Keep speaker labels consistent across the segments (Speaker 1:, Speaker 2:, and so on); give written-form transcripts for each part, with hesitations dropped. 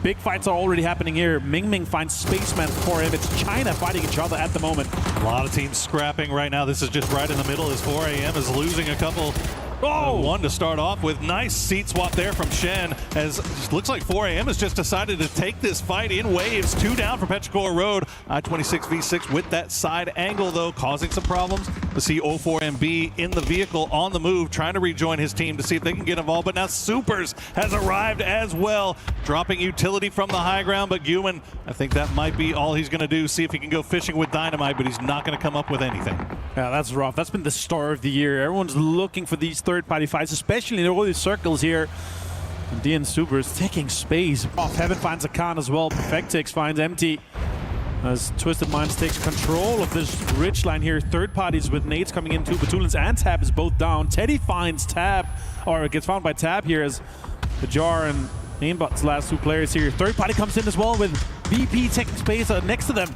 Speaker 1: big fights are already happening here. Ming finds Spaceman for him. It's China fighting each other at the moment.
Speaker 2: A lot of teams scrapping right now. This is just right in the middle as 4 AM is losing a couple. One to start off with. Nice seat swap there from Shen, as it looks like 4 AM has just decided to take this fight in waves. 2 down for Petrichor Road. I-26 V6 with that side angle, though, causing some problems. To see 04MB in the vehicle on the move, trying to rejoin his team to see if they can get involved. But now Supers has arrived as well, dropping utility from the high ground. But Guman, I think that might be all he's going to do. See if he can go fishing with dynamite, but he's not going to come up with anything.
Speaker 1: Yeah, that's rough. That's been the star of the year. Everyone's looking for these third-party fights, especially in all these circles here. And DN Supers taking space. Off Heaven finds a con as well. Perfectix finds Empty. As Twisted Minds takes control of this ridge line here. Third parties with nades coming in too. Batulins and Tab is both down. Teddy finds Tab, or gets found by Tab here as the Jar and Aimbot's last 2 players here. Third party comes in as well with VP taking space next to them.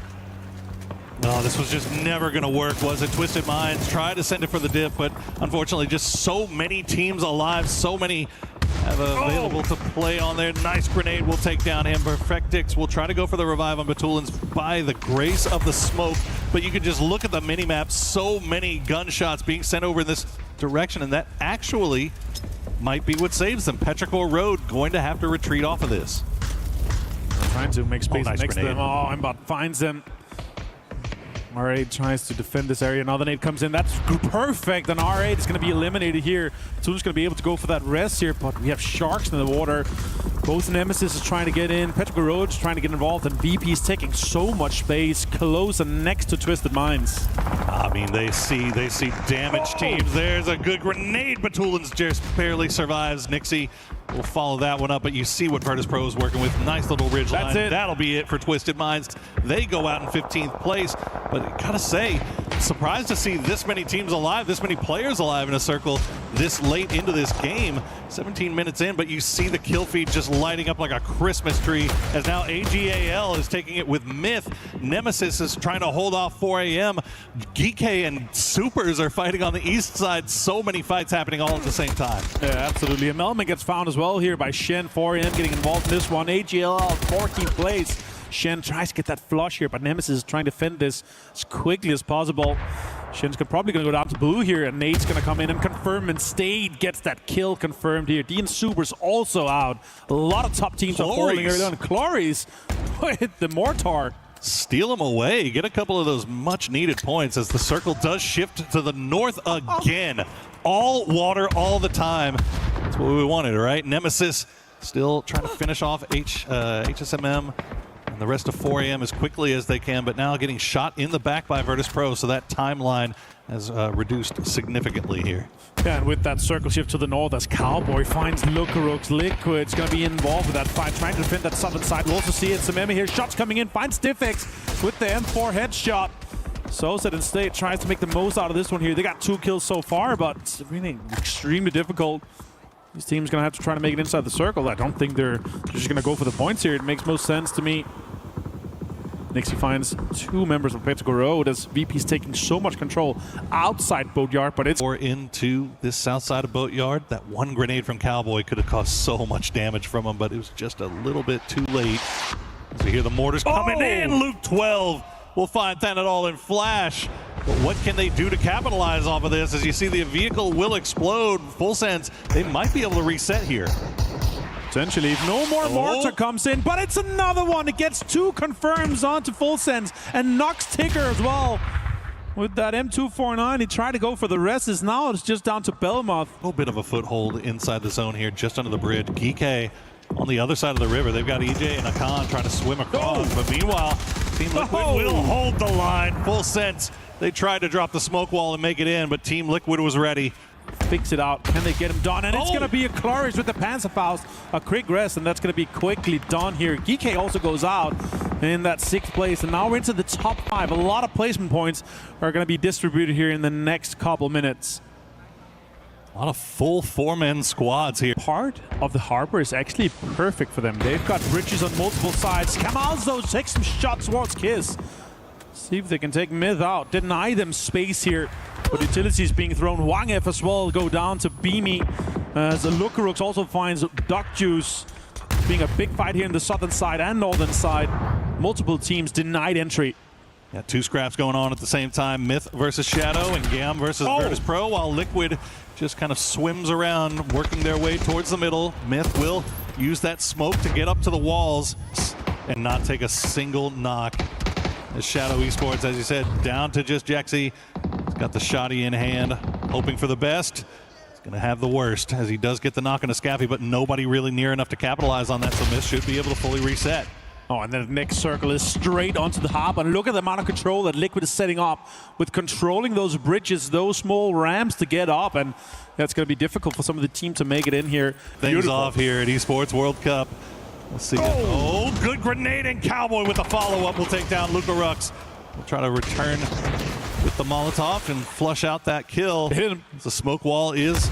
Speaker 2: No, this was just never going to work, was it? Twisted Minds tried to send it for the dip, but unfortunately just so many teams alive, so many have available to play on there. Nice grenade will take down him. Perfectix will try to go for the revive on Batulins by the grace of the smoke, but you can just look at the mini-map, so many gunshots being sent over in this direction, and that actually might be what saves them. Petrichor Road going to have to retreat off of this.
Speaker 1: Trying to make space
Speaker 2: nice
Speaker 1: next
Speaker 2: grenade.
Speaker 1: to them. Oh, Aimbot finds them. R8 tries to defend this area. Another nade comes in. That's perfect. And R8 is going to be eliminated here. Soon's going to be able to go for that rest here, but we have sharks in the water. Both Nemesis is trying to get in. Petrichor Road's trying to get involved, and VP is taking so much space close and next to Twisted Minds.
Speaker 2: I mean, they see damaged teams. There's a good grenade. Batulins just barely survives. Nixie will follow that one up, but you see what Virtus Pro is working with. Nice little ridge line.
Speaker 1: That's it.
Speaker 2: That'll be it for Twisted Minds. They go out in 15th place, but I gotta say, surprised to see this many teams alive, this many players alive in a circle this late into this game. 17 minutes in, but you see the kill feed just lighting up like a Christmas tree, as now AGAL is taking it with Myth. Nemesis is trying to hold off 4 AM. Geekay and Supers are fighting on the east side. So many fights happening all at the same time.
Speaker 1: Yeah, absolutely. And Melman gets found as well here by Shen. 4 AM getting involved in this one. AGL 14th place. Shen tries to get that flush here, but Nemesis is trying to defend this as quickly as possible. Shen's probably going to go down to blue here, and Nate's going to come in and confirm, and Stade gets that kill confirmed here. DN Super's also out. A lot of top teams are falling early on. Cloris hit the mortar.
Speaker 2: Steal them away. Get a couple of those much-needed points as the circle does shift to the north again. All water all the time. That's what we wanted, right? Nemesis still trying to finish off HSMM and the rest of 4 AM as quickly as they can, but now getting shot in the back by Virtus Pro, so that timeline has reduced significantly here.
Speaker 1: Yeah, and with that circle shift to the north as Cowboy finds Lukarux. Liquid's going to be involved with that fight, trying to defend that southern side. We'll also see it. Samemi here, shots coming in, finds Diffix with the M4 headshot. Soset and Stade tries to make the most out of this one here. They got 2 kills so far, but it's really extremely difficult. This team's going to have to try to make it inside the circle. I don't think they're just going to go for the points here. It makes most sense to me. Nixie finds 2 members of Petrichor Road as VP's taking so much control outside Boatyard, but it's...
Speaker 2: Or into this south side of Boatyard. That one grenade from Cowboy could have caused so much damage from him, but it was just a little bit too late. As we hear the mortars coming in, Luke 12 will find Thanadol in flash. But what can they do to capitalize off of this? As you see, the vehicle will explode. Full sense, they might be able to reset here.
Speaker 1: Potentially, if no more mortar comes in, but it's another one. It gets 2 confirms onto Full Sense and knocks Tigger as well. With that M249, he tried to go for the rest. Now it's just down to Belmoth.
Speaker 2: A little bit of a foothold inside the zone here, just under the bridge. Geekay on the other side of the river. They've got EJ and Akan trying to swim across, but meanwhile, Team Liquid will hold the line. Full Sense. They tried to drop the smoke wall and make it in, but Team Liquid was ready.
Speaker 1: Fix it out. Can they get him done? And it's going to be a Cloris with the Panzerfaust, a quick rest, and that's going to be quickly done here. Geekay also goes out in that 6th place, and now we're into the top 5. A lot of placement points are going to be distributed here in the next couple minutes.
Speaker 2: A lot of full 4-man squads here.
Speaker 1: Part of the harbor is actually perfect for them. They've got bridges on multiple sides. Kamalzo takes some shots towards Kiss. See if they can take Myth out. Deny them space here. But utilities being thrown. Wangef as well go down to Beamy. As Lukarux also finds Duck Juice. being a big fight here in the southern side and northern side. Multiple teams denied entry.
Speaker 2: Yeah, two scraps going on at the same time. Myth versus Shadow and Gam versus Virtus Pro, while Liquid just kind of swims around, working their way towards the middle. Myth will use that smoke to get up to the walls and not take a single knock. As Shadow Esports, as you said, down to just Jexy. He's got the shotty in hand, hoping for the best. He's going to have the worst, as he does get the knock on a Scaffy, but nobody really near enough to capitalize on that, so Myth should be able to fully reset.
Speaker 1: Oh, and then the next circle is straight onto the hop. And look at the amount of control that Liquid is setting up with controlling those bridges, those small ramps to get up. And that's going to be difficult for some of the team to make it in here.
Speaker 2: Things off here at Esports World Cup. Let's see. Oh, good grenade, and Cowboy with the follow-up will take down Luka Rux. We'll try to return with the Molotov and flush out that kill.
Speaker 1: Hit him.
Speaker 2: The smoke wall is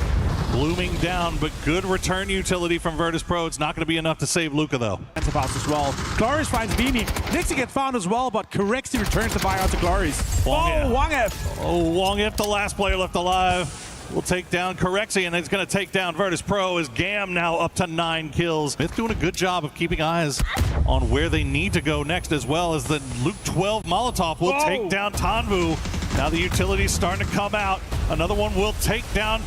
Speaker 2: blooming down, but good return utility from Virtus Pro. It's not going to be enough to save Luka, though.
Speaker 1: As well. Glorious finds Beanie. Nixie gets found as well, but Correxy returns the buyout to Glorious. Wongef.
Speaker 2: Oh, Wongef, the last player left alive, will take down Corexy, and it's going to take down Virtus Pro as Gam now up to 9 kills. Myth doing a good job of keeping eyes on where they need to go next, as well as the Luke 12 Molotov will take down Tanvu. Now the utility's starting to come out. Another one will take down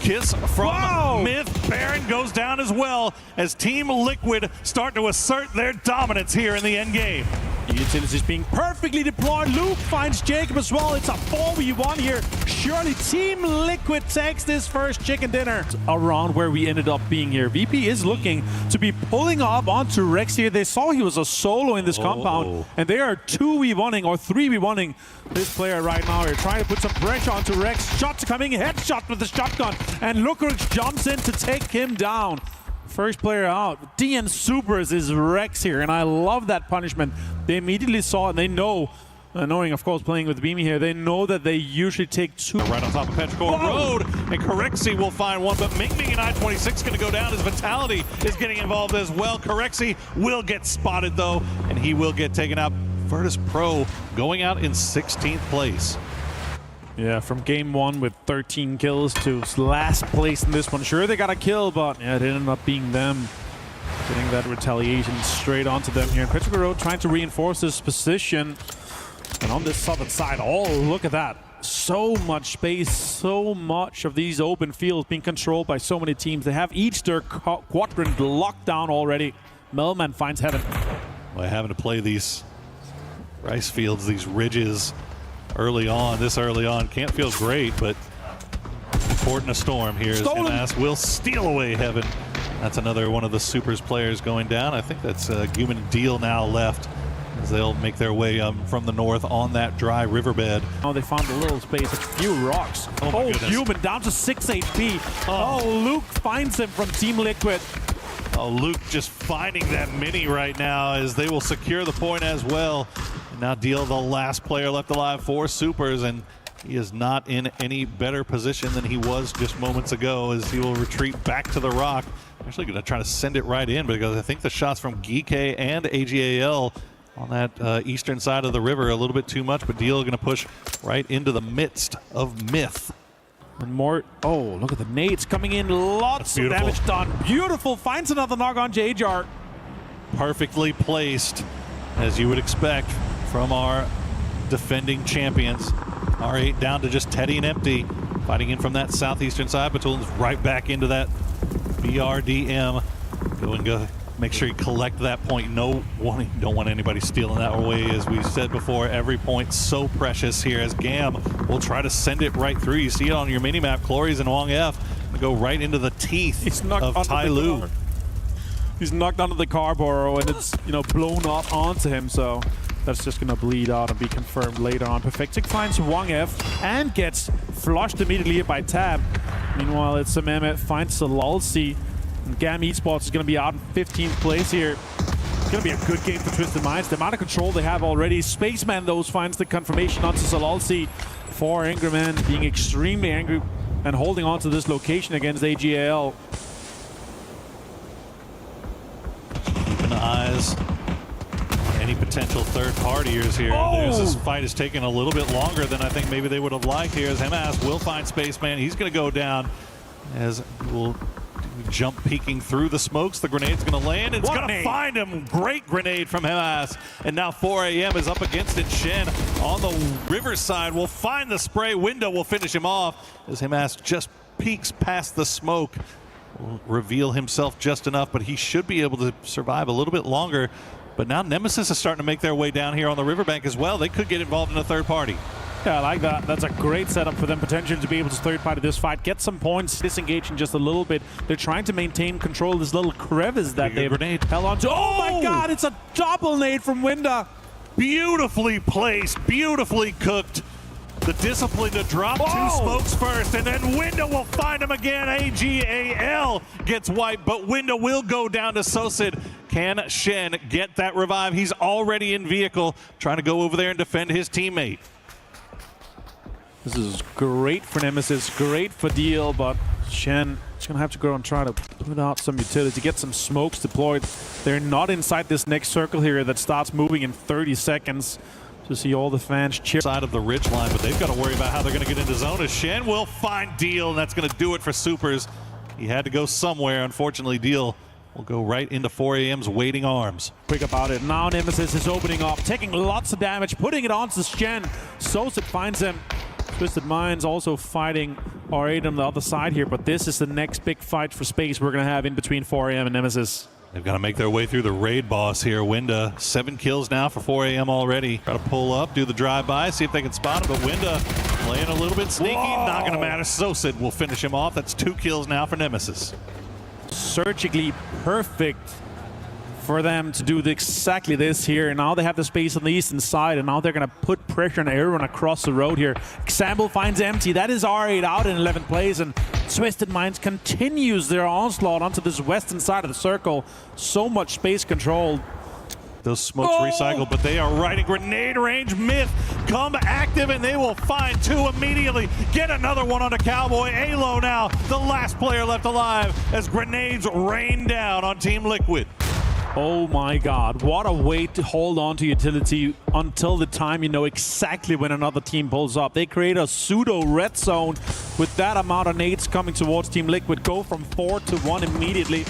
Speaker 2: Kiss from Myth. Baron goes down as well as Team Liquid start to assert their dominance here in the end game.
Speaker 1: The utilities being perfectly deployed. Luke finds Jacob as well. It's a 4v1 here. Surely Team Liquid takes this first chicken dinner. Around where we ended up being here. VP is looking to be pulling up onto Rex here. They saw he was a solo in this compound, and they are 2v1ing or 3v1ing this player right now. Here trying to put some pressure onto Rex. Shots coming, headshot with the shotgun, and Lukarix jumps in to take him down. First player out. DN Supers is Rex here, and I love that punishment. They immediately saw it, and they know, knowing of course playing with Beamy here, they know that they usually take two.
Speaker 2: Right on top of Petrichor Road, and Corexy will find one, but Ming Ming and I-26 going to go down as Vitality is getting involved as well. Corexy will get spotted though, and he will get taken out. Virtus Pro going out in 16th place.
Speaker 1: Yeah, from game 1 with 13 kills to last place in this one. Sure, they got a kill, but yeah, it ended up being them getting that retaliation straight onto them here. And Petrichor Road trying to reinforce this position. And on this southern side, look at that. So much space, so much of these open fields being controlled by so many teams. They have each their quadrant locked down already. Melman finds heaven.
Speaker 2: Well, having to play these rice fields, these ridges, early on, can't feel great, but Porte in a storm here as MS will steal away heaven. That's another one of the Supers players going down. I think that's Guman and Deal now left as they'll make their way from the north on that dry riverbed.
Speaker 1: Oh, they found a little space, a few rocks. Oh, Guman down to 6 HP. Oh, Luke finds him from Team Liquid.
Speaker 2: Oh, Luke just finding that mini right now as they will secure the point as well. Now Deal, the last player left alive for Supers, and he is not in any better position than he was just moments ago as he will retreat back to the rock. Actually going to try to send it right in because I think the shots from Geek and AGAL on that eastern side of the river are a little bit too much, but Deal going to push right into the midst of Myth.
Speaker 1: And more, look at the nades coming in, lots of damage done. Beautiful, finds another knock on JJR.
Speaker 2: Perfectly placed, as you would expect from our defending champions. R8 down to just Teddy and Empty, fighting in from that southeastern side. Batulin's right back into that BRDM. Go make sure you collect that point. Don't want anybody stealing that away. As we said before, every point so precious here as Gam will try to send it right through. You see it on your mini-map. Clories and Wong F go right into the teeth of Tai Lu.
Speaker 1: He's knocked onto the car borrow, and it's blown up onto him, so that's just gonna bleed out and be confirmed later on. Perfectic finds Wong F and gets flushed immediately by Tab. Meanwhile, it's Mehmet finds Salalsi, and Gam Esports is gonna be out in 15th place here. It's gonna be a good game for Twisted Minds. The amount of control they have already. Spaceman those finds the confirmation onto Salalsi. For Angryman being extremely angry and holding on to this location against AGAL.
Speaker 2: Keeping eyes on any potential third partiers here. This fight is taking a little bit longer than I think maybe they would have liked here as Hemas will find Spaceman. He's going to go down as we'll do Jump peeking through the smokes. The grenade's going to land. It's going to
Speaker 1: Nade.
Speaker 2: find him. Great grenade from Hemas. And now 4AM is up against it. Shen on the riverside will find the spray window. Will finish him off as Hemas just peeks past the smoke. Will reveal himself just enough, but he should be able to survive a little bit longer. But now Nemesis is starting to make their way down here on the riverbank as well. They could get involved in a third party.
Speaker 1: Yeah, I like that. That's a great setup for them potentially to be able to third party this fight, get some points, disengaging just a little bit. They're trying to maintain control of this little crevice that they've held on to. Oh my God, it's a double nade from Winda.
Speaker 2: Beautifully placed, beautifully cooked. The discipline to drop two smokes first, and then Winda will find him again. AGAL gets wiped, but Winda will go down to Sosid. Can Shen get that revive? He's already in vehicle, trying to go over there and defend his teammate.
Speaker 1: This is great for Nemesis, great for Deal, but Shen is going to have to go and try to put out some utility, get some smokes deployed. They're not inside this next circle here that starts moving in 30 seconds. To see all the fans cheer.
Speaker 2: Side of the ridge line, but they've got to worry about how they're going to get into zone as Shen will find Deal, and that's going to do it for Supers. He had to go somewhere. Unfortunately, Deal will go right into 4AM's waiting arms.
Speaker 1: Quick about it. Now Nemesis is opening up, taking lots of damage, putting it onto Shen. Sosid finds him. Twisted Minds also fighting R8 on the other side here, but this is the next big fight for space we're going to have in between 4AM and Nemesis.
Speaker 2: They've got to make their way through the raid boss here. Winda, 7 kills now for 4AM already. Try to pull up, do the drive-by, see if they can spot him, but Winda playing a little bit sneaky.
Speaker 1: Whoa.
Speaker 2: Not going to matter. Sosid will finish him off. That's 2 kills now for Nemesis.
Speaker 1: Surgically perfect for them to do exactly this here. Now they have the space on the eastern side, and now they're going to put pressure on everyone across the road here. Example finds empty. That is R8 out in 11th place, and Twisted Minds continues their onslaught onto this western side of the circle. So much space controlled.
Speaker 2: Those smokes recycled, but they are right in grenade range. Myth come active, and they will find 2 immediately. Get another one on a Cowboy. Alo now, the last player left alive as grenades rain down on Team Liquid.
Speaker 1: Oh my God, what a way to hold on to utility until the time you know exactly when another team pulls up. They create a pseudo red zone with that amount of nades coming towards Team Liquid. Go from 4 to 1 immediately.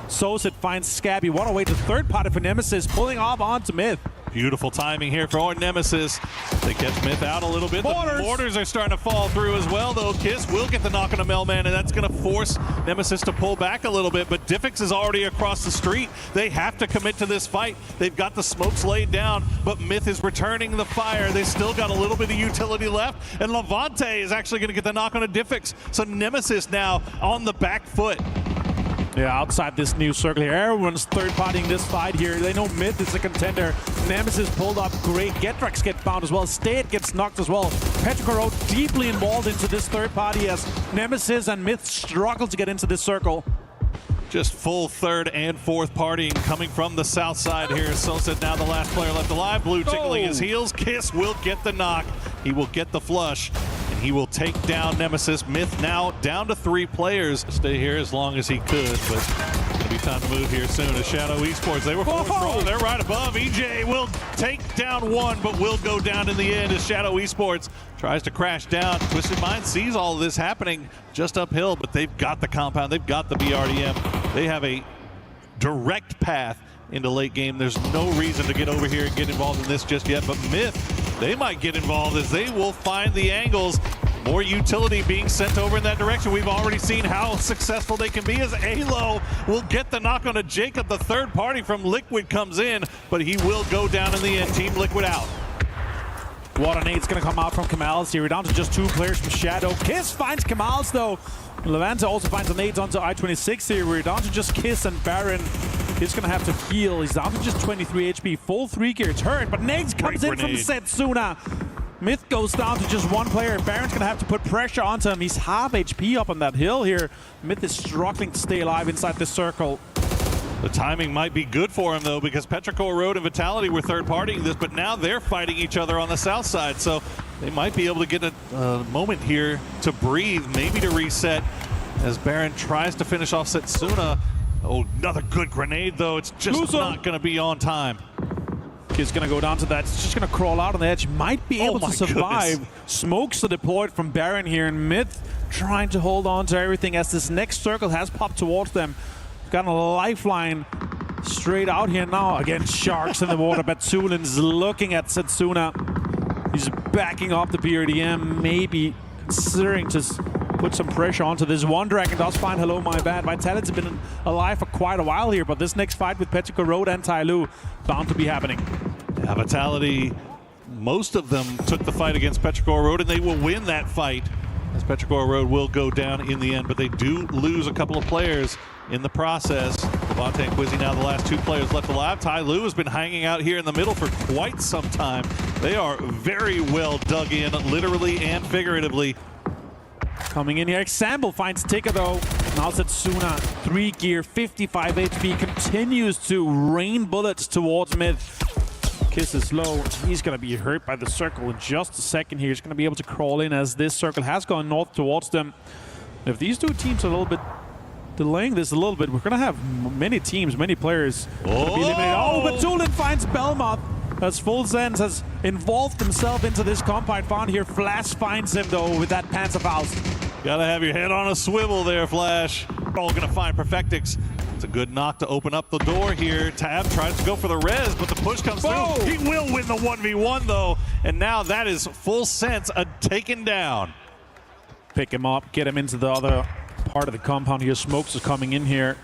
Speaker 1: Sosid finds Scabby. What a way to third party for Nemesis, pulling off onto Myth.
Speaker 2: Beautiful timing here for our Nemesis. They catch Myth out a little bit. The mortars are starting to fall through as well, though. Kiss will get the knock on a Mailman, and that's going to force Nemesis to pull back a little bit. But Diffix is already across the street. They have to commit to this fight. They've got the smokes laid down, but Myth is returning the fire. They still got a little bit of utility left, and Levante is actually going to get the knock on a Diffix. So Nemesis now on the back foot.
Speaker 1: Yeah, outside this new circle here, everyone's third-partying this fight here. They know Myth is a contender. Nemesis pulled up great. Getrax gets found as well. Stade gets knocked as well. Petrocoro deeply involved into this third party as Nemesis and Myth struggle to get into this circle.
Speaker 2: Just full third and fourth partying coming from the south side here. Sosid now the last player left alive. Blue tickling his heels. Kiss will get the knock. He will get the flush. And he will take down Nemesis. Myth now down to 3 players. Stay here as long as he could, but it's going to be time to move here soon. As Shadow Esports, they were full strong. They're right above. EJ will take down 1, but will go down in the end as Shadow Esports tries to crash down. Twisted Mind sees all of this happening just uphill, but they've got the compound. They've got the BRDM. They have a direct path into late game. There's no reason to get over here and get involved in this just yet, but Myth, they might get involved as they will find the angles. More utility being sent over in that direction. We've already seen how successful they can be as Alo will get the knock on a Jacob. The third party from Liquid comes in, but he will go down in the end. Team Liquid out.
Speaker 1: What a nade's going to come out from Kamals here. We're down to just 2 players from Shadow. Kiss finds Kamals though. Levante also finds the nades onto I-26 here. We're down to just Kiss and Baron. He's going to have to heal. He's down to just 23 HP. Full 3 gear. It's hurt, but Nades comes in from Setsuna. Myth goes down to just 1 player. Baron's going to have to put pressure onto him. He's half HP up on that hill here. Myth is struggling to stay alive inside this circle.
Speaker 2: The timing might be good for him, though, because Petrichor Road and Vitality were third-partying this, but now they're fighting each other on the south side, so they might be able to get a moment here to breathe, maybe to reset, as Baron tries to finish off Setsuna. Oh, another good grenade, though. It's just not going to be on time.
Speaker 1: is going to go down to that. It's just going to crawl out on the edge. Might be able to survive.
Speaker 2: Goodness.
Speaker 1: Smokes are deployed from Baron here in mid, trying to hold on to everything as this next circle has popped towards them. Got a lifeline straight out here now. Again, sharks in the water. Batsulin's looking at Setsuna. He's backing up the BRDM, maybe considering to put some pressure onto this. One Dragon does find Hello My Bad. Vitality's been alive for quite a while here, but this next fight with Petrichor Road and Tyloo bound to be happening.
Speaker 2: Yeah, Vitality, most of them took the fight against Petrichor Road, and they will win that fight, as Petrichor Road will go down in the end, but they do lose a couple of players in the process. Levante and Quizzy now the last two players left alive. Tyloo has been hanging out here in the middle for quite some time. They are very well dug in, literally and figuratively.
Speaker 1: Coming in here, Example finds Tika though. Now Setsuna, 3 gear, 55 HP, continues to rain bullets towards mid. Kiss is low. He's going to be hurt by the circle in just a second here. He's going to be able to crawl in as this circle has gone north towards them. If these two teams are a little bit delaying this a little bit, we're going to have many teams, many players going to be eliminated. Oh, but Tulin finds Belmoth as Full Sense has involved himself into this compound found here. Flash finds him though with that Panzerfaust.
Speaker 2: Gotta have your head on a swivel there, Flash. All gonna find Perfectix. It's a good knock to open up the door here. Tab tries to go for the res, but the push comes through. He will win the 1v1 though, and now that is Full Sense taken down.
Speaker 1: Pick him up, get him into the other part of the compound here. Smokes is coming in here.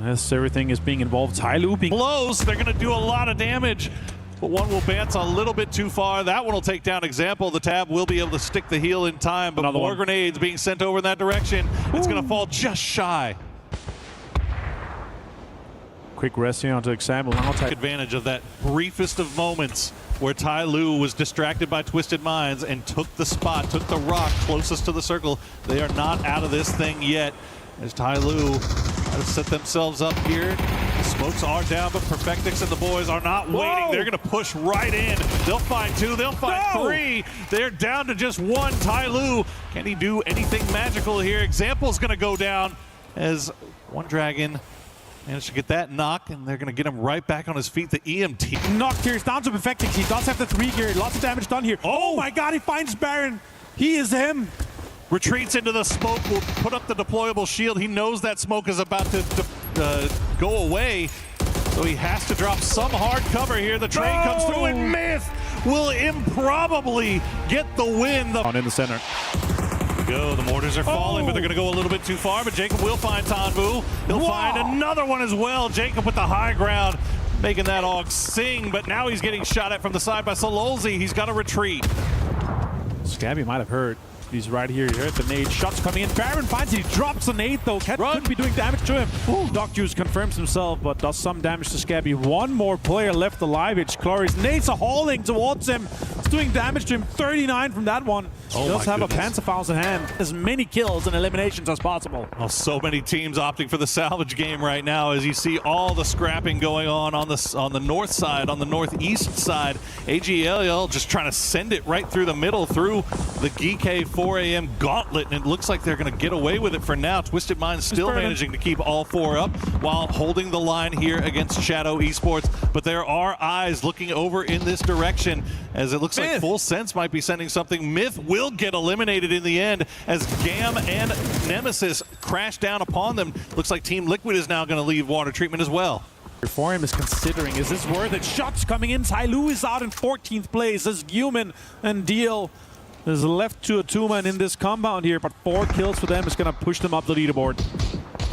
Speaker 1: As everything is being involved. Tyloo being
Speaker 2: blows, they're gonna do a lot of damage. But one will bounce a little bit too far. That one will take down Example. The Tab will be able to stick the heel in time, but more grenades being sent over in that direction. It's going to fall just shy.
Speaker 1: Quick rest here onto Example. Now
Speaker 2: take advantage of that briefest of moments where Tyloo was distracted by Twisted Minds and took the spot, took the rock closest to the circle. They are not out of this thing yet. As Tyloo has set themselves up here. The smokes are down, but Perfectix and the boys are not waiting. They're going to push right in. They'll find two. They'll find three. They're down to just one. Tyloo, can he do anything magical here? Example's going to go down as One Dragon managed to get that knock, and they're going to get him right back on his feet. The EMT.
Speaker 1: Knocked here. It's down to Perfectix. He does have the 3 gear. Lots of damage done here. Oh my God, he finds Baron. He is him.
Speaker 2: Retreats into the smoke, will put up the deployable shield. He knows that smoke is about to go away, so he has to drop some hard cover here. The train comes through, and Myth will improbably get the win.
Speaker 1: On in the center.
Speaker 2: Go, the mortars are falling, but they're going to go a little bit too far, but Jacob will find Tanvu. He'll find another one as well. Jacob with the high ground, making that AUG sing, but now he's getting shot at from the side by Sololzi. He's got to retreat.
Speaker 1: Scabby might have hurt. He's right here. He heard the nade. Shots coming in. Baron finds it. He drops the nade though. Could be doing damage to him. Doc Juice confirms himself, but does some damage to Scabby. One more player left alive. It's Cloris. Nades are hauling towards him. It's doing damage to him. 39 from that one. He does have a Panzerfaust in hand. As many kills and eliminations as possible.
Speaker 2: Oh, so many teams opting for the salvage game right now as you see all the scrapping going on the north side, on the northeast side. AGL just trying to send it right through the middle, through the GK 4 AM gauntlet, and it looks like they're going to get away with it for now. Twisted Minds still managing to keep all 4 up while holding the line here against Shadow Esports, but there are eyes looking over in this direction as it looks like Full Sense might be sending something. Myth will get eliminated in the end as Gam and Nemesis crash down upon them. Looks like Team Liquid is now going to leave water treatment as well.
Speaker 1: Forum is considering, is this worth it? Shots coming in. Tyloo is out in 14th place as Human and Deal is left to a 2-man in this compound here, but 4 kills for them is going to push them up the leaderboard.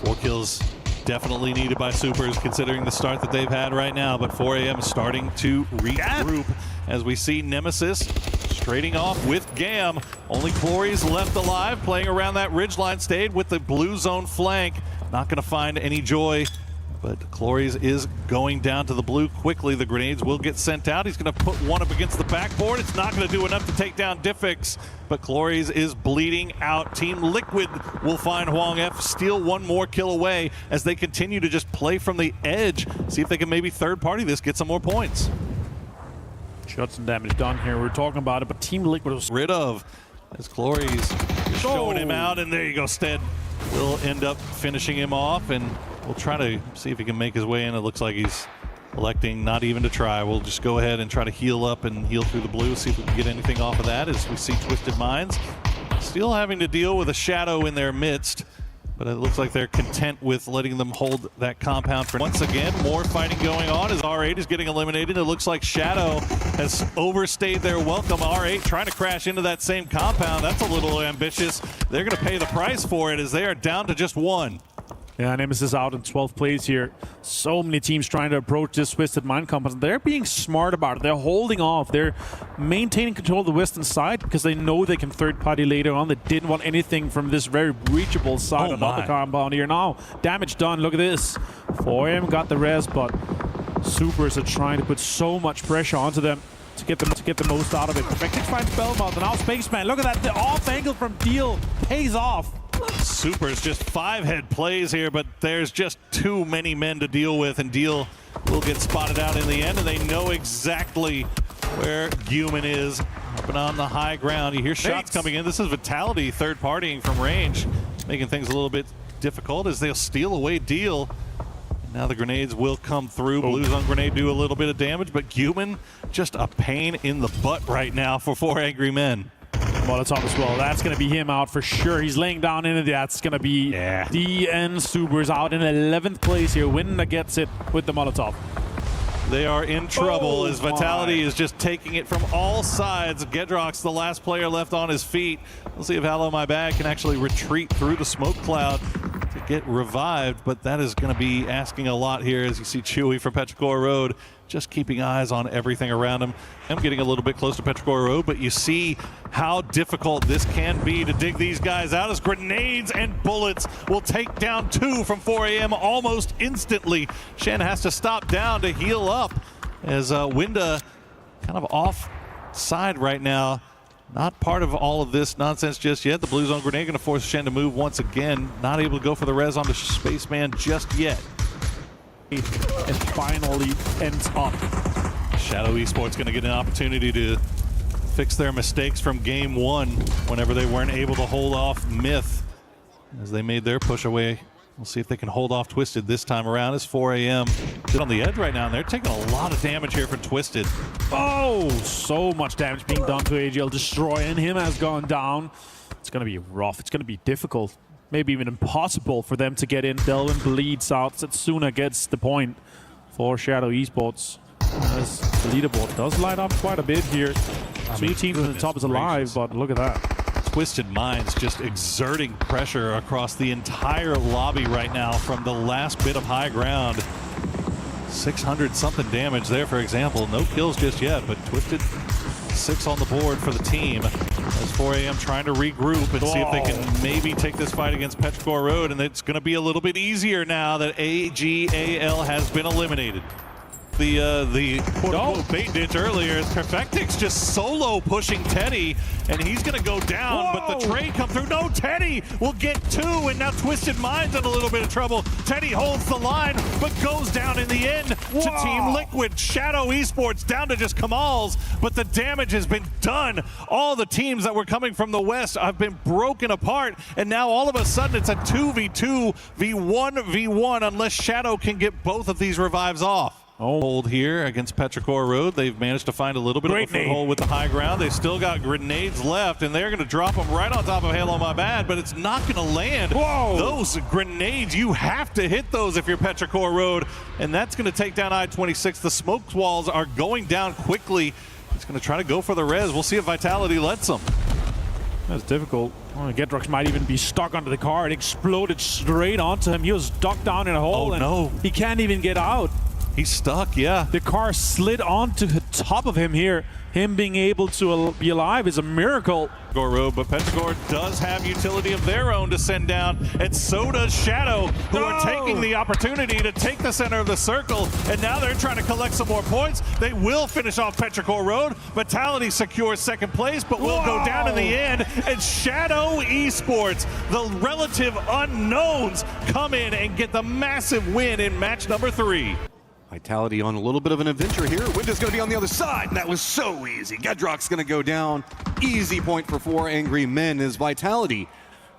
Speaker 2: 4 kills definitely needed by Supers considering the start that they've had right now, but 4 AM is starting to regroup as we see Nemesis trading off with Gam. Only Clory's left alive, playing around that ridgeline, stayed with the blue zone flank. Not going to find any joy, but Clory's is going down to the blue quickly. The grenades will get sent out. He's going to put one up against the backboard. It's not going to do enough to take down Diffix, but Clory's is bleeding out. Team Liquid will find Huang F, steal one more kill away as they continue to just play from the edge. See if they can maybe third party this, get some more points.
Speaker 1: Shots and damage done here. We're talking about it, but Team Liquid was
Speaker 2: rid of as Clory's showing him out, and there you go. Stead will end up finishing him off, and we'll try to see if he can make his way in. It looks like he's electing not even to try. We'll just go ahead and try to heal up and heal through the blue, see if we can get anything off of that as we see Twisted Minds still having to deal with a shadow in their midst. But it looks like they're content with letting them hold that compound for once again. More fighting going on as R8 is getting eliminated. It looks like Shadow has overstayed their welcome. R8 trying to crash into that same compound. That's a little ambitious. They're going to pay the price for it as they are down to just one.
Speaker 1: Yeah, Nemesis out in 12th place here. So many teams trying to approach this Twisted Mind compound. They're being smart about it. They're holding off. They're maintaining control of the western side because they know they can third party later on. They didn't want anything from this very breachable side of the compound here. Now, damage done. Look at this. 4AM got the res, but Supers are trying to put so much pressure onto them to get the most out of it. Perfectix finds Belmont, and now Spaceman. Look at that. The off angle from Deal pays off.
Speaker 2: Supers just 5-head plays here, but there's just too many men to deal with, and Deal will get spotted out in the end, and they know exactly where Human is. But on the high ground, you hear shots coming in. This is Vitality third-partying from range, making things a little bit difficult as they'll steal away Deal. Now the grenades will come through. Blues on grenade do a little bit of damage, but Human just a pain in the butt right now for 4 Angry Men.
Speaker 1: Molotov as well. That's going to be him out for sure. He's laying down in it. That's going to be DN Supers out in 11th place here. Winner gets it with the Molotov.
Speaker 2: They are in trouble as Vitality is just taking it from all sides. Gedrock's the last player left on his feet. We'll see if Hello My Bag can actually retreat through the smoke cloud to get revived, but that is going to be asking a lot here as you see Chewy from Petrichor Road just keeping eyes on everything around him. I'm getting a little bit close to Petrichor Road, but you see how difficult this can be to dig these guys out as grenades and bullets will take down 2 from 4AM almost instantly. Shen has to stop down to heal up as Winda kind of off side right now. Not part of all of this nonsense just yet. The Blue Zone grenade going to force Shen to move once again. Not able to go for the res onto Spaceman just yet.
Speaker 1: It finally ends up.
Speaker 2: Shadow Esports going to get an opportunity to fix their mistakes from game 1 whenever they weren't able to hold off Myth as they made their push away. We'll see if they can hold off Twisted this time around as 4AM sit on the edge right now, and they're taking a lot of damage here from Twisted.
Speaker 1: Oh, so much damage being done to AGL. Destroy, and him has gone down. It's going to be rough. It's going to be difficult. Maybe even impossible for them to get in. Delvin bleeds out. Setsuna gets the point for Shadow Esports. As the leaderboard does light up quite a bit here. 3 teams at the top is alive, but look at that.
Speaker 2: Twisted Minds just exerting pressure across the entire lobby right now from the last bit of high ground. 600 something damage there, for example. No kills just yet, but Twisted 6 on the board for the team as 4AM trying to regroup and see if they can maybe take this fight against Petrichor Road, and it's going to be a little bit easier now that AGAL has been eliminated. The quote-unquote bait ditch earlier is Perfectix just solo pushing Teddy, and he's going to go down, but the trade come through. No, Teddy will get 2, and now Twisted Minds in a little bit of trouble. Teddy holds the line, but goes down in the end to Team Liquid. Shadow Esports down to just Kamal's, but the damage has been done. All the teams that were coming from the west have been broken apart, and now all of a sudden it's a 2v2, v1v1, unless Shadow can get both of these revives off. Hold here against Petrichor Road. They've managed to find a little bit of a foothold with the high ground. They still got grenades left, and they're going to drop them right on top of Halo My Bad, but it's not going to land. Those grenades, you have to hit those if you're Petrichor Road, and that's going to take down I-26. The smoke walls are going down quickly. He's going to try to go for the res. We'll see if Vitality lets him.
Speaker 1: That's difficult. Gedrox might even be stuck under the car. It exploded straight onto him. He was stuck down in a hole, and he can't even get out.
Speaker 2: He's stuck, yeah.
Speaker 1: The car slid onto the top of him here. Him being able to be alive is a miracle.
Speaker 2: Road, but Petrichor does have utility of their own to send down, and so does Shadow, who are taking the opportunity to take the center of the circle, and now they're trying to collect some more points. They will finish off Petrichor Road. Vitality secures 2nd place, but will go down in the end, and Shadow Esports, the relative unknowns, come in and get the massive win in match number 3.
Speaker 3: Vitality on a little bit of an adventure here. Winda's going to be on the other side, and that was so easy. Gedrock's going to go down. Easy point for 4 Angry Men is Vitality,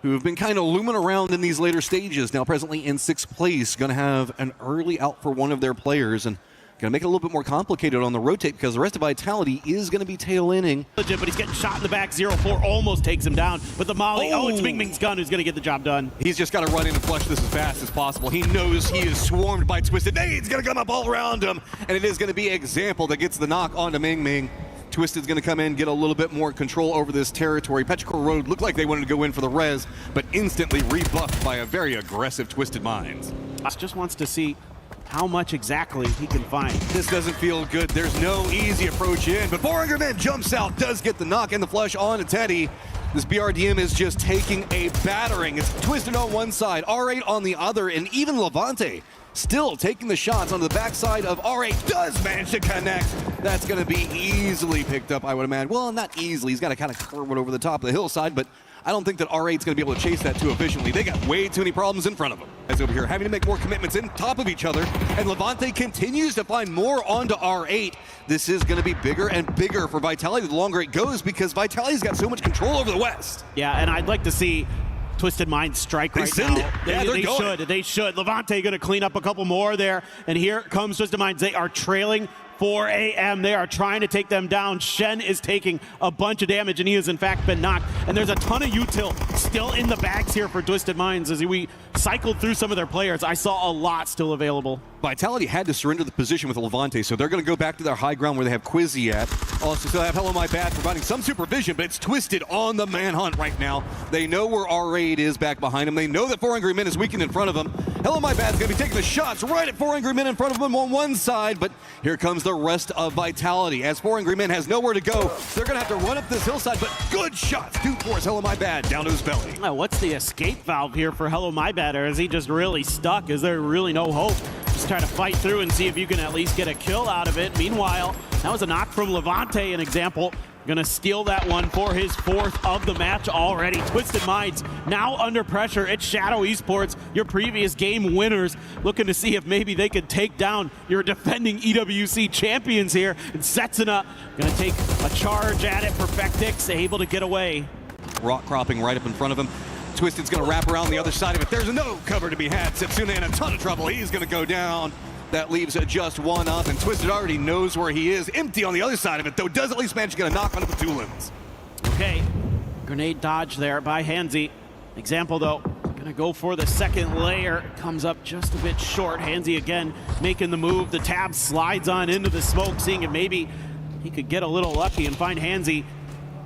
Speaker 3: who have been kind of looming around in these later stages. Now presently in 6th place, going to have an early out for one of their players, and Going to make it a little bit more complicated on the rotate because the rest of Vitality is going to be tail-inning.
Speaker 4: But he's getting shot in the back. 0-4 almost takes him down. But the molly, it's Ming Ming's gun who's going to get the job done.
Speaker 3: He's just got to run in and flush this as fast as possible. He knows he is swarmed by Twisted. Nade's going to come up all around him. And it is going to be Example that gets the knock onto Ming Ming. Twisted's going to come in, get a little bit more control over this territory. Petrichor Road looked like they wanted to go in for the res, but instantly rebuffed by a very aggressive Twisted Minds.
Speaker 4: Just wants to see how much exactly he can find.
Speaker 3: This doesn't feel good. There's no easy approach in, but 400 Men jumps out, does get the knock and the flush on to Teddy. This BRDM is just taking a battering. It's Twisted on one side, R8 on the other, and even Levante still taking the shots on the backside of R8 does manage to connect. That's going to be easily picked up, I would imagine. Well, not easily. He's got to kind of curve it over the top of the hillside, but I don't think that R8's going to be able to chase that too efficiently. They got way too many problems in front of them. As over here, having to make more commitments in top of each other, and Levante continues to find more onto R8. This is going to be bigger and bigger for Vitality the longer it goes because Vitality's got so much control over the West.
Speaker 4: Yeah, and I'd like to see Twisted Minds strike right now. They should. Levante going to clean up a couple more there, and here comes Twisted Minds. They are trailing 4 AM. They are trying to take them down. Shen is taking a bunch of damage, and he has in fact been knocked. And there's a ton of util still in the bags here for Twisted Minds. As we cycled through some of their players, I saw a lot still available.
Speaker 3: Vitality had to surrender the position with Levante, so they're going to go back to their high ground where they have Quizzy at. Also, still have Hello My Bad providing some supervision, but it's Twisted on the manhunt right now. They know where R8 is back behind him. They know that 4 Angry Men is weakened in front of them. Hello My Bad is going to be taking the shots right at 4 Angry Men in front of him on one side, but here comes the rest of Vitality. As 4 Angry Men has nowhere to go, they're going to have to run up this hillside, but good shots to force Hello My Bad down to his belly.
Speaker 4: What's the escape valve here for Hello My Bad, or is he just really stuck? Is there really no hope? Just try to fight through and see if you can at least get a kill out of it. Meanwhile, that was a knock from Levante, an example. Gonna steal that one for his 4th of the match already. Twisted Minds now under pressure. It's Shadow Esports, your previous game winners, looking to see if maybe they could take down your defending EWC champions here. And Setsuna gonna take a charge at it. Perfectix able to get away.
Speaker 3: Rock cropping right up in front of him. Twisted's gonna wrap around the other side of it. There's no cover to be had. Setsuna in a ton of trouble. He's gonna go down. That leaves just one up, and Twisted already knows where he is. Empty on the other side of it, though, does at least manage to get a knock onto the Tulins.
Speaker 4: Okay, grenade dodge there by Hansi. Example, though, gonna go for the second layer. Comes up just a bit short. Hansi again making the move. The tab slides on into the smoke, seeing if maybe he could get a little lucky and find Hansi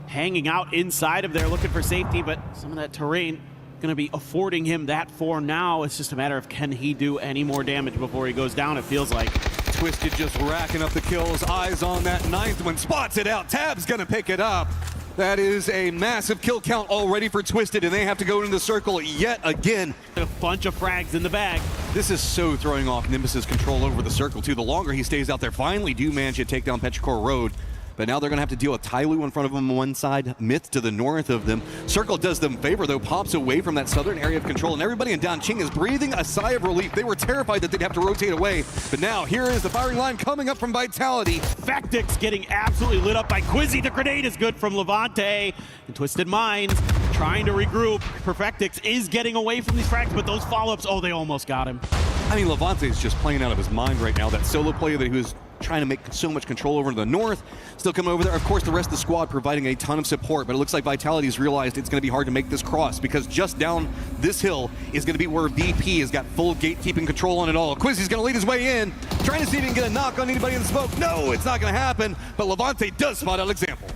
Speaker 4: hanging out inside of there, looking for safety, but some of that terrain going to be affording him that for now. It's just a matter of can he do any more damage before he goes down, it feels like.
Speaker 3: Twisted just racking up the kills. Eyes on that 9th one. Spots it out. Tab's going to pick it up. That is a massive kill count already for Twisted, and they have to go into the circle yet again.
Speaker 4: A bunch of frags in the bag.
Speaker 3: This is so throwing off Nimbus's control over the circle, too. The longer he stays out there, finally do manage to take down Petrichor Road. But now they're going to have to deal with Tyloo in front of them on one side, Myth to the north of them. Circle does them favor, though, pops away from that southern area of control, and everybody in Danqing is breathing a sigh of relief. They were terrified that they'd have to rotate away, but now here is the firing line coming up from Vitality.
Speaker 4: Factix getting absolutely lit up by Quizzy. The grenade is good from Levante. And Twisted Minds trying to regroup. Perfectix is getting away from these frags, but those follow-ups, oh, they almost got him.
Speaker 3: I mean, Levante is just playing out of his mind right now. That solo player that he was trying to make so much control over to the north, still coming over there. Of course, the rest of the squad providing a ton of support, but it looks like Vitality's realized it's going to be hard to make this cross because just down this hill is going to be where VP has got full gatekeeping control on it all. Quizzy's going to lead his way in, trying to see if he can get a knock on anybody in the smoke. No, it's not going to happen, but Levante does spot out Example.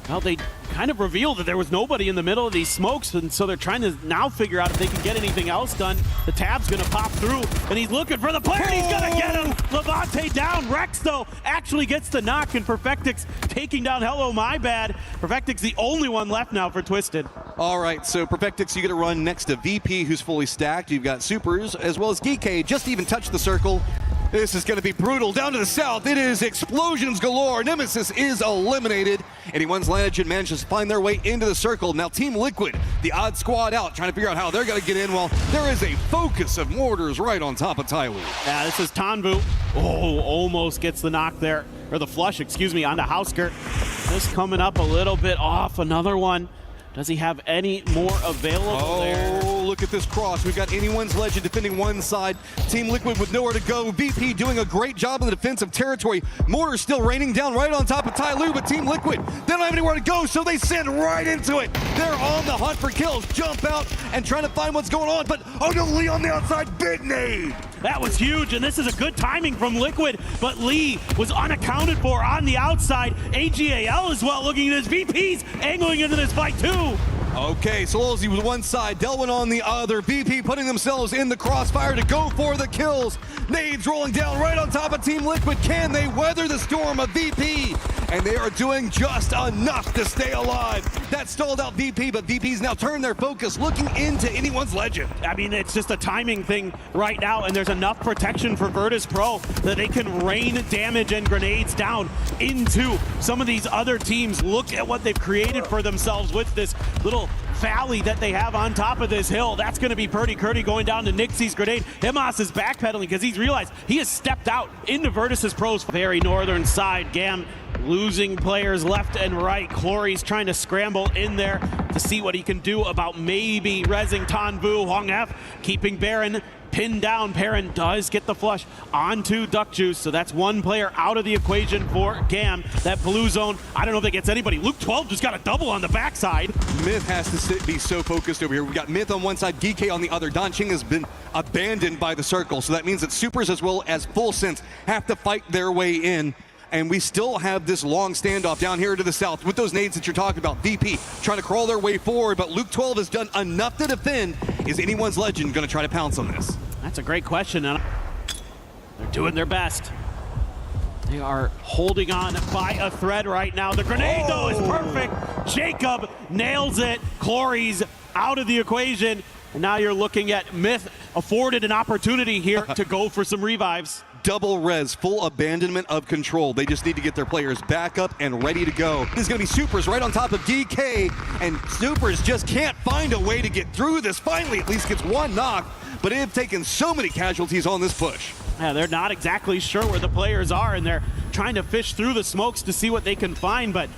Speaker 4: Well, they kind of revealed that there was nobody in the middle of these smokes, and so they're trying to now figure out if they can get anything else done. The tab's going to pop through, and he's looking for the player, and he's going to get him! Levante down. Rex, though, actually gets the knock, and Perfectix taking down Hello My Bad. Perfectix the only one left now for Twisted.
Speaker 3: All right, so Perfectix, you get to run next to VP, who's fully stacked. You've got Supers, as well as Geekade, just even touched the circle. This is going to be brutal. Down to the south, it is explosions galore. Nemesis is eliminated. Anyone's Lanagen manages to find their way into the circle. Now Team Liquid, the odd squad out, trying to figure out how they're going to get in while there is a focus of mortars right on top of Tyloo.
Speaker 4: Yeah, this is Tanvu. Oh, almost gets the knock there, or the flush, excuse me, onto Hausker. Just coming up a little bit off. Another one. Does he have any more available there?
Speaker 3: look at this cross. We've got Anyone's Legend defending one side. Team Liquid with nowhere to go. VP doing a great job in the defensive territory. Mortar still raining down right on top of Tyloo, but Team Liquid, they don't have anywhere to go, so they send right into it. They're on the hunt for kills. Jump out and trying to find what's going on, but oh no, Lee on the outside, big nade.
Speaker 4: That was huge, and this is a good timing from Liquid, but Lee was unaccounted for on the outside. AGAL as well looking at his VPs angling into this fight too.
Speaker 3: Okay, Solzy with one side, Delwyn on the other. VP putting themselves in the crossfire to go for the kills. Nades rolling down right on top of Team Liquid. Can they weather the storm of VP? And they are doing just enough to stay alive. That stalled out VP, but VP's now turned their focus looking into Anyone's Legend.
Speaker 4: I mean, it's just a timing thing right now, and there's enough protection for Virtus Pro that they can rain damage and grenades down into some of these other teams. Look at what they've created for themselves with this little valley that they have on top of this hill. That's going to be Purdy Curdy going down to Nixie's grenade. Himas is backpedaling because he's realized he has stepped out into Virtus Pro's very northern side. Gam losing players left and right. Clory's trying to scramble in there to see what he can do about maybe rezzing Tanvu. Hong F keeping Baron pinned down. Perrin does get the flush onto Duck Juice, so that's one player out of the equation for Gam. That blue zone, I don't know if that gets anybody. Luke 12 just got a double on the backside.
Speaker 3: Myth has to be so focused over here. We've got Myth on one side, DK on the other. Don Ching has been abandoned by the circle, so that means that Supers as well as Full Sense have to fight their way in. And we still have this long standoff down here to the south with those nades that you're talking about. VP trying to crawl their way forward, but Luke 12 has done enough to defend. Is Anyone's Legend going to try to pounce on this?
Speaker 4: That's a great question, and they're doing their best. They are holding on by a thread right now. The grenade, though, is perfect. Jacob nails it. Clory's out of the equation. And now you're looking at Myth afforded an opportunity here to go for some revives.
Speaker 3: Double res, full abandonment of control. They just need to get their players back up and ready to go. This is going to be Supers right on top of DK, and Supers just can't find a way to get through this. Finally, at least gets one knock, but they have taken so many casualties on this push.
Speaker 4: Yeah, they're not exactly sure where the players are, and they're trying to fish through the smokes to see what they can find, but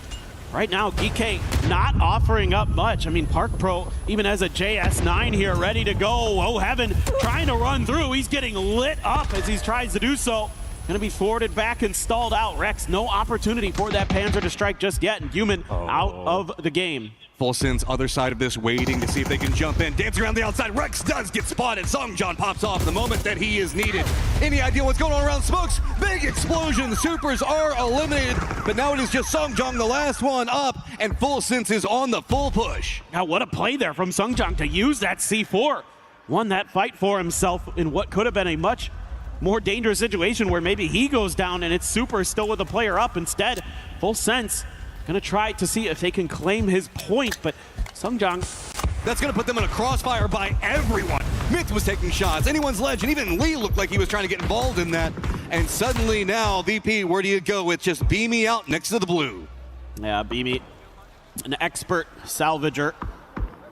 Speaker 4: right now, DK not offering up much. I mean, Park Pro even has a JS9 here ready to go. Oh, Heaven trying to run through. He's getting lit up as he tries to do so. Gonna be forwarded back and stalled out. Rex, no opportunity for that Panzer to strike just yet, and Human out of the game.
Speaker 3: Full Sense, other side of this, waiting to see if they can jump in. Dancing around the outside, Rex does get spotted. Songjon pops off the moment that he is needed. Any idea what's going on around smokes? Big explosion, the Supers are eliminated, but now it is just Songjon, the last one up, and Full Sense is on the full push.
Speaker 4: Now, what a play there from Songjon to use that C4. Won that fight for himself in what could have been a much more dangerous situation where maybe he goes down and it's Super still with a player up. Instead, Full Sense gonna try to see if they can claim his point, but Songjon.
Speaker 3: That's gonna put them in a crossfire by everyone. Myth was taking shots, Anyone's Legend, even Lee looked like he was trying to get involved in that. And suddenly now, VP, where do you go? It's just Beamy out next to the blue.
Speaker 4: Yeah, Beamy, an expert salvager.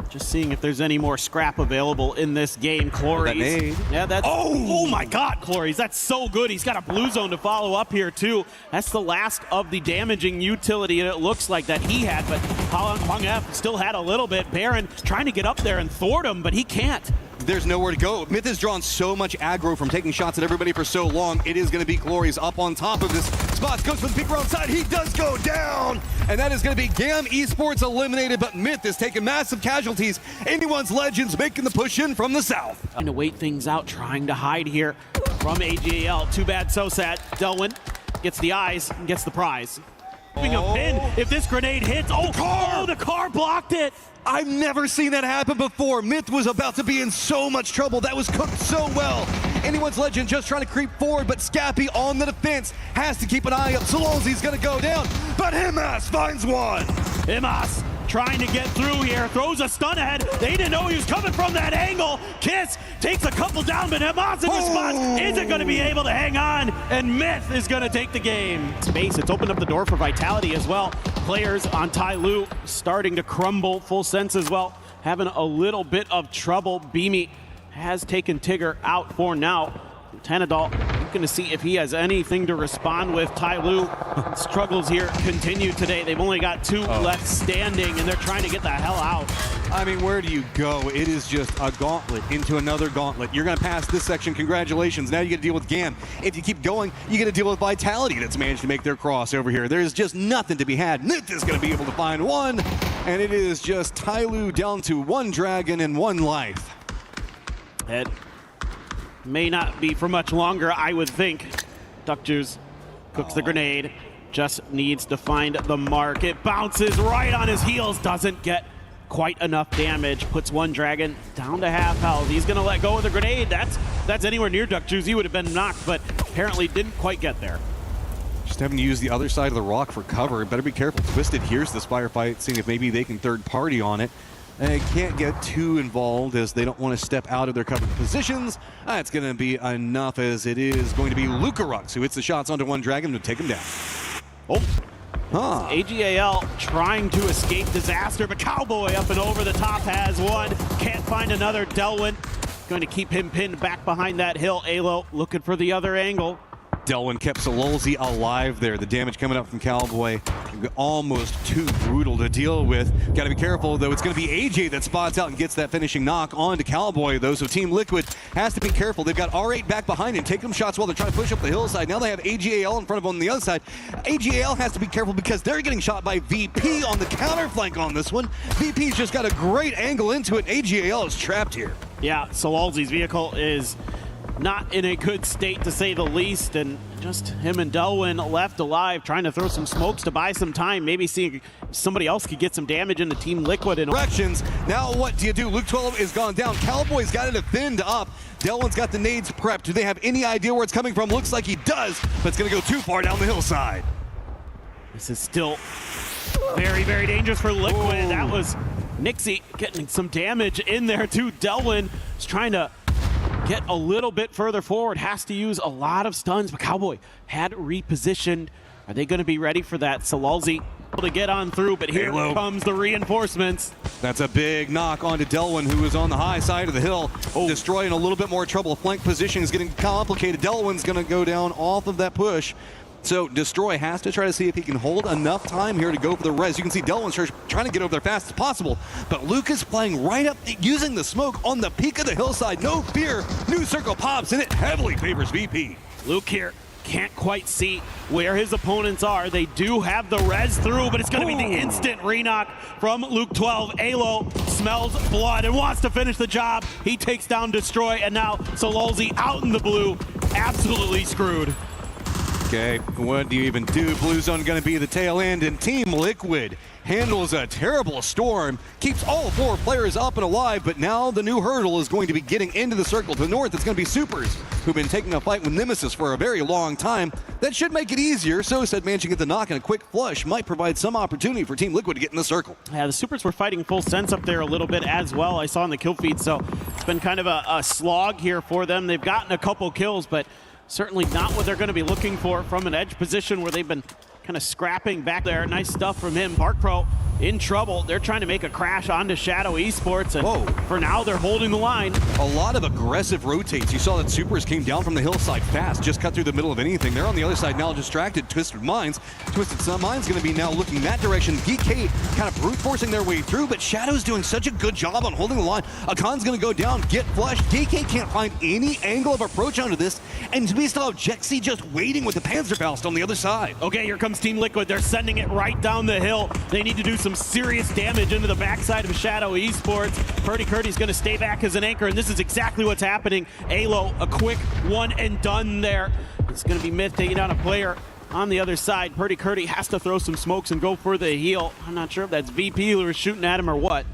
Speaker 4: Just seeing if there's any more scrap available in this game. Clory's. Yeah, that's. Oh my God, Clory's. That's so good. He's got a blue zone to follow up here, too. That's the last of the damaging utility, and it looks like that he had, but Hong F still had a little bit. Baron trying to get up there and thwart him, but he can't.
Speaker 3: There's nowhere to go. Myth has drawn so much aggro from taking shots at everybody for so long. It is going to be Clory's up on top of this. Spots goes for the peek around side. He does go down. And that is going to be Gam Esports eliminated, but Myth is taking massive casualties. Anyone's Legends making the push in from the south.
Speaker 4: Trying to wait things out, trying to hide here from AGAL. Too bad, so sad. Delwyn gets the eyes and gets the prize. A pin if this grenade hits. The car blocked it.
Speaker 3: I've never seen that happen before. Myth was about to be in so much trouble. That was cooked so well. Anyone's Legend just trying to creep forward, but Scappy on the defense has to keep an eye up. Solonzi's gonna go down, but Himas finds one.
Speaker 4: Himas trying to get through here, throws a stun ahead. They didn't know he was coming from that angle. Kiss takes a couple down, but Himas in response isn't going to be able to hang on, and Myth is going to take the game. Space, it's opened up the door for Vitality as well. Players on Tyloo starting to crumble. Full Sense as well, having a little bit of trouble. Beamy has taken Tigger out for now. Tanadol looking to see if he has anything to respond with. Tai Lu struggles here continue today. They've only got 2 left standing, and they're trying to get the hell out.
Speaker 3: I mean, where do you go? It is just a gauntlet into another gauntlet. You're going to pass this section. Congratulations. Now you get to deal with GAM. If you keep going, you get to deal with Vitality that's managed to make their cross over here. There's just nothing to be had. Nith is going to be able to find one, and it is just Tai Lu down to 1 dragon and 1 life.
Speaker 4: It may not be for much longer, I would think. Duckjuice cooks the grenade. Just needs to find the mark. It bounces right on his heels. Doesn't get quite enough damage. Puts 1 dragon down to half health. He's going to let go of the grenade. That's anywhere near Duckjuice. He would have been knocked, but apparently didn't quite get there.
Speaker 3: Just having to use the other side of the rock for cover. Better be careful. Twisted hears this firefight, seeing if maybe they can third party on it. And they can't get too involved as they don't want to step out of their covered positions. That's going to be enough, as it is going to be Lucarux who hits the shots onto 1 dragon to take him down.
Speaker 4: Oh. AGAL trying to escape disaster, but Cowboy up and over the top has 1. Can't find another. Delwyn going to keep him pinned back behind that hill. Alo looking for the other angle.
Speaker 3: Delwyn kept Sololzi alive there. The damage coming up from Cowboy, almost too brutal to deal with. Got to be careful, though. It's going to be AJ that spots out and gets that finishing knock on to Cowboy, though. So Team Liquid has to be careful. They've got R8 back behind him, take them shots while they're trying to push up the hillside. Now they have AGAL in front of them on the other side. AGAL has to be careful because they're getting shot by VP on the counter flank on this one. VP's just got a great angle into it. AGAL is trapped here.
Speaker 4: Yeah, Sololzi's vehicle is not in a good state, to say the least, and just him and Delwyn left alive, trying to throw some smokes to buy some time, maybe seeing if somebody else could get some damage into Team Liquid. And
Speaker 3: directions. Now what do you do? Luke 12 is gone down. Cowboy's got it thinned up. Delwyn's got the nades prepped. Do they have any idea where it's coming from? Looks like he does, but it's going to go too far down the hillside.
Speaker 4: This is still very, very dangerous for Liquid. Ooh. That was Nixie getting some damage in there too. Delwyn is trying to get a little bit further forward, has to use a lot of stuns, but Cowboy had repositioned. Are they going to be ready for that? Sololzi able to get on through, but here comes the reinforcements.
Speaker 3: That's a big knock onto Delwyn, who is on the high side of the hill. Destroying a little bit more trouble. Flank position is getting complicated. Delwyn's going to go down off of that push. So Destroy has to try to see if he can hold enough time here to go for the res. You can see Delwyn's trying to get over there fast as possible, but Luke is playing right up, using the smoke on the peak of the hillside. No fear. New circle pops, and it heavily favors VP.
Speaker 4: Luke here can't quite see where his opponents are. They do have the res through, but it's going to be the instant re-knock from Luke 12. Alo smells blood and wants to finish the job. He takes down Destroy, and now Sololzi out in the blue, absolutely screwed.
Speaker 3: Okay, what do you even do? Blue zone going to be the tail end, and Team Liquid handles a terrible storm, keeps all 4 players up and alive, but now the new hurdle is going to be getting into the circle. To the north, it's going to be Supers, who've been taking a fight with Nemesis for a very long time. That should make it easier. So said managing to get the knock, and a quick flush might provide some opportunity for Team Liquid to get in the circle.
Speaker 4: Yeah, the Supers were fighting full sense up there a little bit as well. I saw in the kill feed, so it's been kind of a slog here for them. They've gotten a couple kills, but certainly not what they're going to be looking for from an edge position where they've been kind of scrapping back there. Nice stuff from him. Park Pro in trouble. They're trying to make a crash onto Shadow Esports, and for now they're holding the line.
Speaker 3: A lot of aggressive rotates. You saw that Supers came down from the hillside fast, just cut through the middle of anything. They're on the other side now, distracted. Twisted Minds going to be now looking that direction. DK kind of brute forcing their way through, but Shadow's doing such a good job on holding the line. Akan's going to go down, get flushed. DK can't find any angle of approach onto this, and we still have Jexy just waiting with the Panzerfaust on the other side.
Speaker 4: Okay, here comes Team Liquid. They're sending it right down the hill. They need to do some serious damage into the backside of Shadow Esports. Purdy Curdy's going to stay back as an anchor, and this is exactly what's happening. Alo, a quick one and done there. It's going to be Myth taking down a player on the other side. Purdy Curdy has to throw some smokes and go for the heal. I'm not sure if that's VP who was shooting at him or what.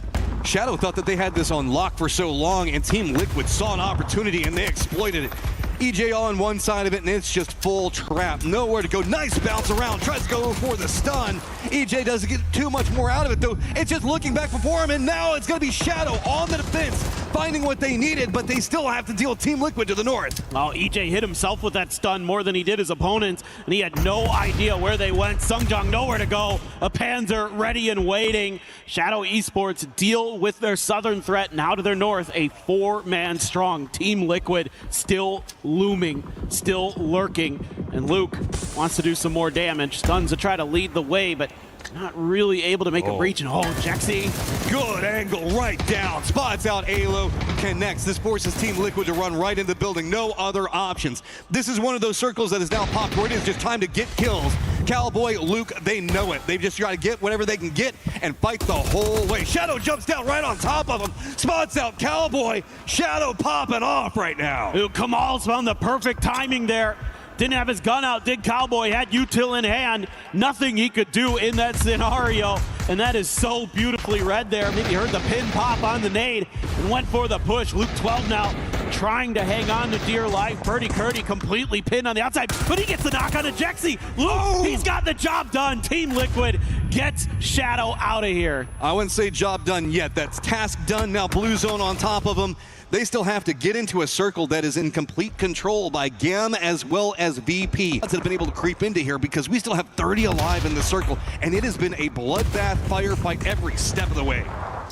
Speaker 3: Shadow thought that they had this on lock for so long, and Team Liquid saw an opportunity and they exploited it. EJ on one side of it, and it's just full trap. Nowhere to go. Nice bounce around. Tries to go for the stun. EJ doesn't get too much more out of it, though. It's just looking back before him, and now it's going to be Shadow on the defense, finding what they needed, but they still have to deal with Team Liquid to the north.
Speaker 4: Well, EJ hit himself with that stun more than he did his opponents, and he had no idea where they went. Sungjong nowhere to go. A Panzer ready and waiting. Shadow Esports deal with their southern threat. Now to their north, a 4-man strong Team Liquid still looming, still lurking, and Luke wants to do some more damage. Stuns to try to lead the way, but not really able to make a breach. And Jexy.
Speaker 3: Good angle right down. Spots out Alo. Connects. This forces Team Liquid to run right in the building. No other options. This is one of those circles that is now popped where it is just time to get kills. Cowboy, Luke, they know it. They've just got to get whatever they can get and fight the whole way. Shadow jumps down right on top of him. Spots out Cowboy. Shadow popping off right now.
Speaker 4: Kamal's found the perfect timing there. Didn't have his gun out, did Cowboy, had util in hand. Nothing he could do in that scenario, and that is so beautifully read there. Maybe heard the pin pop on the nade and went for the push. Luke 12 now trying to hang on to dear life. Purdy Curdy completely pinned on the outside, but he gets the knock on to Jexy. Luke, he's got the job done. Team Liquid gets Shadow out of here.
Speaker 3: I wouldn't say job done yet. That's task done. Now Blue Zone on top of him. They still have to get into a circle that is in complete control by GAM as well as VP. That have been able to creep into here because we still have 30 alive in the circle, and it has been a bloodbath firefight every step of the way.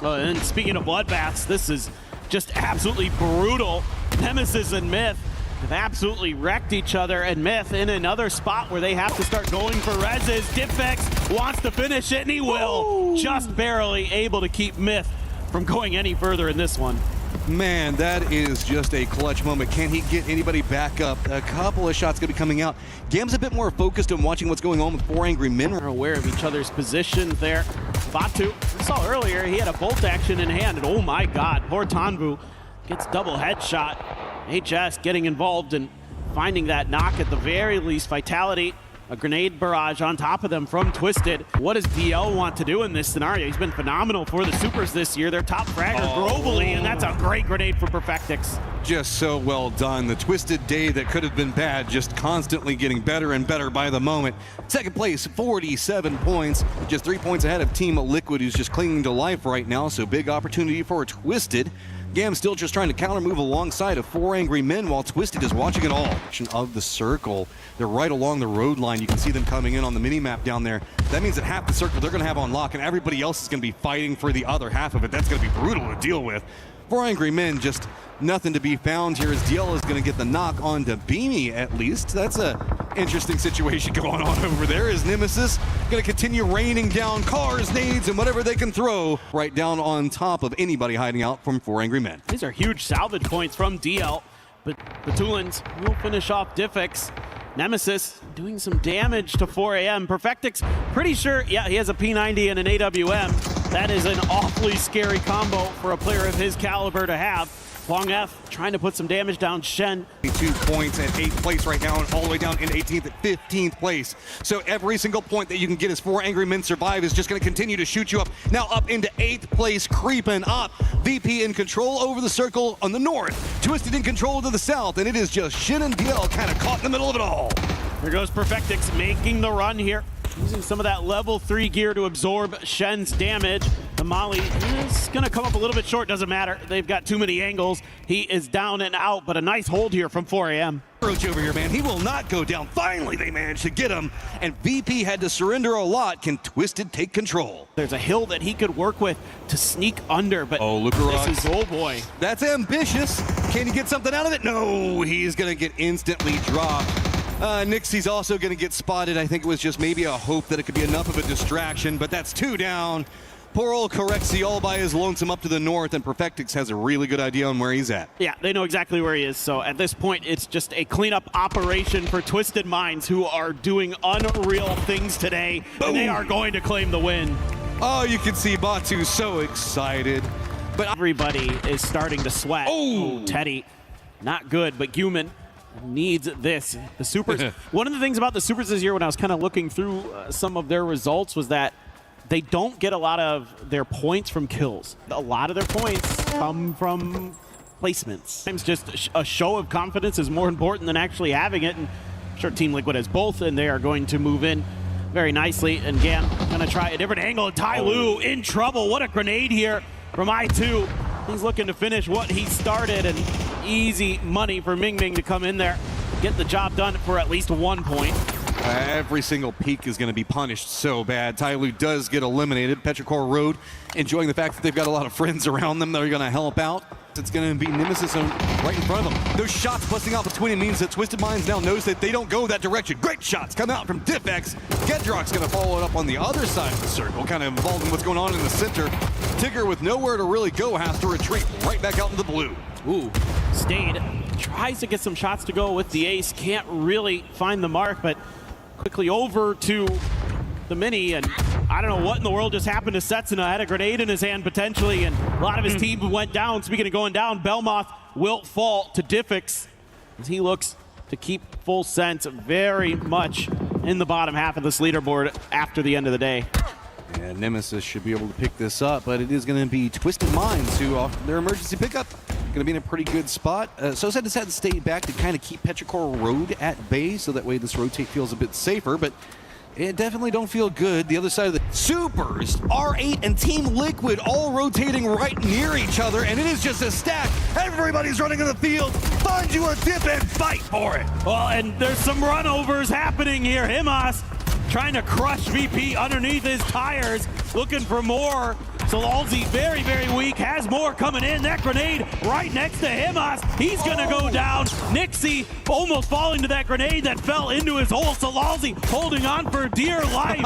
Speaker 4: And speaking of bloodbaths, this is just absolutely brutal. Nemesis and Myth have absolutely wrecked each other, and Myth in another spot where they have to start going for reses. Diffex wants to finish it, and he will. Just barely able to keep Myth from going any further in this one.
Speaker 3: Man, that is just a clutch moment. Can he get anybody back up? A couple of shots going to be coming out. GAM's a bit more focused on watching what's going on with 4 Angry Men.
Speaker 4: They're aware of each other's positions there. Batu, we saw earlier, he had a bolt action in hand, and oh my god, poor Tanvu gets double headshot. HS getting involved and finding that knock at the very least. Vitality, a grenade barrage on top of them from Twisted. What does DL want to do in this scenario? He's been phenomenal for the Supers this year. Their top fragger globally, and that's a great grenade for Perfectix.
Speaker 3: Just so well done. The Twisted day that could have been bad, just constantly getting better and better by the moment. Second place, 47 points, just 3 points ahead of Team Liquid, who's just clinging to life right now, so big opportunity for Twisted. GAM still just trying to counter move alongside of 4 Angry Men while Twisted is watching it all. Of the circle, they're right along the road line. You can see them coming in on the mini-map down there. That means that half the circle they're going to have on lock, and everybody else is going to be fighting for the other half of it. That's going to be brutal to deal with. 4 Angry Men, just nothing to be found here as DL is going to get the knock on to Beamy at least. That's a interesting situation going on over there as Nemesis going to continue raining down cars, nades, and whatever they can throw right down on top of anybody hiding out from 4 Angry Men.
Speaker 4: These are huge salvage points from DL, but Batulins will finish off Diffex. Nemesis doing some damage to 4 AM. Perfectix, pretty sure, yeah, he has a P90 and an AWM. That is an awfully scary combo for a player of his caliber to have. Long F trying to put some damage down Shen.
Speaker 3: 2 points at 8th place right now, and all the way down in 18th at 15th place. So every single point that you can get as 4 Angry Men survive is just going to continue to shoot you up. Now up into 8th place, creeping up. VP in control over the circle on the north. Twisted in control to the south, and it is just Shen and DL kind of caught in the middle of it all.
Speaker 4: There goes Perfectix making the run here. Using some of that level 3 gear to absorb Shen's damage. The Molly is going to come up a little bit short, doesn't matter. They've got too many angles. He is down and out, but a nice hold here from 4 AM.
Speaker 3: Roach over here, man. He will not go down. Finally, they managed to get him, and VP had to surrender a lot. Can Twisted take control?
Speaker 4: There's a hill that he could work with to sneak under, but this is, oh boy.
Speaker 3: That's ambitious. Can he get something out of it? No, he's going to get instantly dropped. Nixie's also going to get spotted. I think it was just maybe a hope that it could be enough of a distraction, but that's 2 down. Poor old Correxy all by his lonesome up to the north, and Perfectix has a really good idea on where he's at.
Speaker 4: Yeah, they know exactly where he is, so at this point, it's just a cleanup operation for Twisted Minds, who are doing unreal things today, and they are going to claim the win.
Speaker 3: Oh, you can see Batu so excited.
Speaker 4: But everybody is starting to sweat. Oh, Teddy, not good, but Guman needs this. The Supers, one of the things about the Supers this year when I was kind of looking through some of their results was that they don't get a lot of their points from kills. A lot of their points come from placements. Sometimes just a show of confidence is more important than actually having it, and I'm sure Team Liquid has both, and they are going to move in very nicely. And GAM gonna try a different angle. Tai Lu in trouble. What a grenade here from I2. He's looking to finish what he started, and easy money for Ming Ming to come in there, get the job done for at least 1 point.
Speaker 3: Every single peak is going to be punished so bad. Tai Lu does get eliminated. Petrichor Road enjoying the fact that they've got a lot of friends around them that are going to help out. It's going to be Nemesis right in front of them. Those shots busting out between him means that Twisted Minds now knows that they don't go that direction. Great shots come out from Diffx. Gedrock's going to follow it up on the other side of the circle, kind of involved in what's going on in the center. Tigger, with nowhere to really go, has to retreat right back out into the blue.
Speaker 4: Ooh, Stayed tries to get some shots to go with the ace. Can't really find the mark, but quickly over to the mini, and I don't know what in the world just happened to Setsuna. Had a grenade in his hand potentially, and a lot of his team went down. Speaking of going down, Belmoth will fall to Diffx as he looks to keep full sense very much in the bottom half of this leaderboard after the end of the day.
Speaker 3: And Nemesis should be able to pick this up, but it is going to be Twisted Minds who, off their emergency pickup, going to be in a pretty good spot. Sosa just had to stay back to kind of keep Petrichor Road at bay, so that way this rotate feels a bit safer, but it definitely don't feel good. The other side of the Supers, R8 and Team Liquid all rotating right near each other, and it is just a stack. Everybody's running in the field. Find you a dip and fight for it.
Speaker 4: Well, and there's some runovers happening here. Himas trying to crush VP underneath his tires, looking for more. Salalzi very, very weak, has more coming in. That grenade right next to Himas. He's gonna go down. Nixie almost falling to that grenade that fell into his hole. Salalzi holding on for dear life.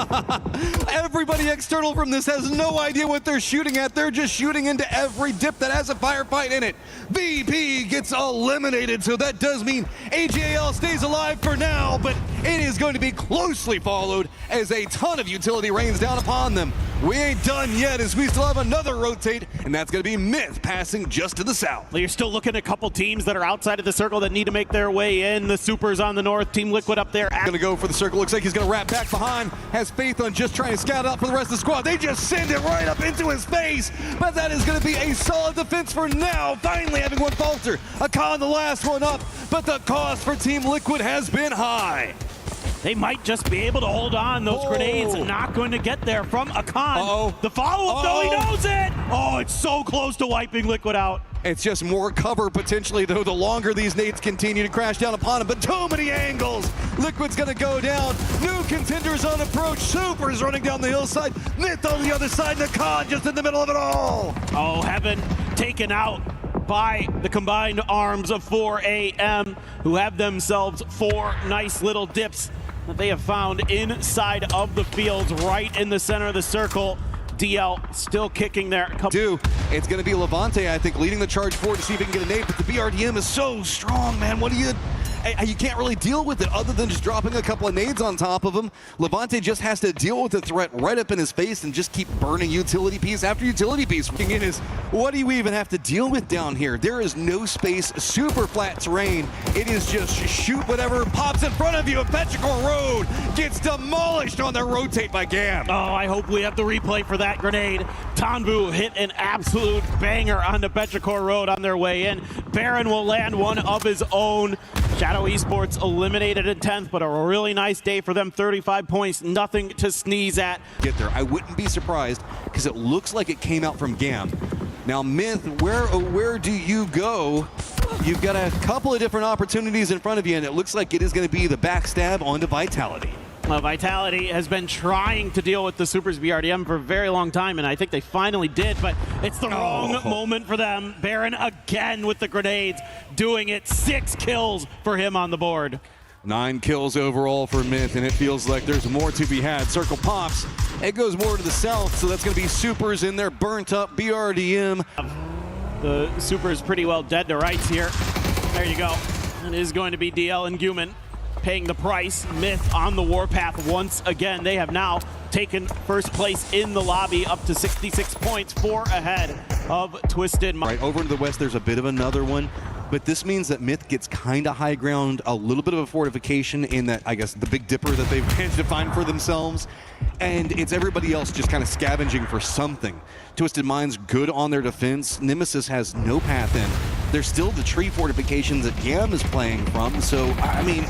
Speaker 3: Everybody external from this has no idea what they're shooting at. They're just shooting into every dip that has a firefight in it. VP gets eliminated, so that does mean AJL stays alive for now, but it is going to be closely followed as a ton of utility rains down upon them. We ain't done yet, as we still have another rotate, and that's going to be Myth passing just to the south.
Speaker 4: Well, you're still looking at a couple teams that are outside of the circle that need to make their way in. The Supers on the north, Team Liquid up there.
Speaker 3: Going to go for the circle. Looks like he's going to wrap back behind. Has faith on just trying to scout out for the rest of the squad. They just send it right up into his face, but that is going to be a solid defense for now. Finally having one falter. Akan the last one up, but the cost for Team Liquid has been high.
Speaker 4: They might just be able to hold on. Those grenades not going to get there from Akan. The follow-up, though, he knows it! Oh, it's so close to wiping Liquid out.
Speaker 3: It's just more cover potentially, though, the longer these nades continue to crash down upon him. But too many angles. Liquid's going to go down. New contenders on approach. Supers running down the hillside. Myth on the other side. Nakan just in the middle of it all.
Speaker 4: Oh, Heaven taken out by the combined arms of 4AM, who have themselves 4 nice little dips that they have found inside of the fields, right in the center of the circle. DL still kicking there.
Speaker 3: It's going to be Levante, I think, leading the charge forward to see if he can get a nade, but the BRDM is so strong, man. You can't really deal with it other than just dropping a couple of nades on top of him. Levante just has to deal with the threat right up in his face and just keep burning utility piece after utility piece. What do you even have to deal with down here? There is no space, super flat terrain. It is just shoot whatever pops in front of you. And Petrichor Road gets demolished on their rotate by Gam.
Speaker 4: Oh, I hope we have the replay for that grenade. Tanvu hit an absolute banger onto Petrichor Road on their way in. Baron will land one of his own. Shadow Esports eliminated in 10th, but a really nice day for them. 35 points, nothing to sneeze at.
Speaker 3: Get there. I wouldn't be surprised because it looks like it came out from Gam. Now, Myth, where do you go? You've got a couple of different opportunities in front of you, and it looks like it is going to be the backstab onto Vitality.
Speaker 4: Vitality has been trying to deal with the Supers BRDM for a very long time, and I think they finally did, but it's the wrong moment for them. Baron again with the grenades, doing it. 6 kills for him on the board.
Speaker 3: 9 kills overall for Myth, and it feels like there's more to be had. Circle pops. It goes more to the south, so that's going to be Supers in their burnt-up BRDM.
Speaker 4: The Supers pretty well dead to rights here. There you go. It is going to be DL and Guman paying the price. Myth on the warpath once again. They have now taken first place in the lobby, up to 66 points, 4 ahead of Twisted Minds.
Speaker 3: Right over to the west, there's a bit of another one, but this means that Myth gets kind of high ground, a little bit of a fortification in that, I guess, the Big Dipper that they've managed to find for themselves, and it's everybody else just kind of scavenging for something. Twisted Minds good on their defense. Nemesis has no path in. There's still the tree fortifications that Gam is playing from, so, I mean,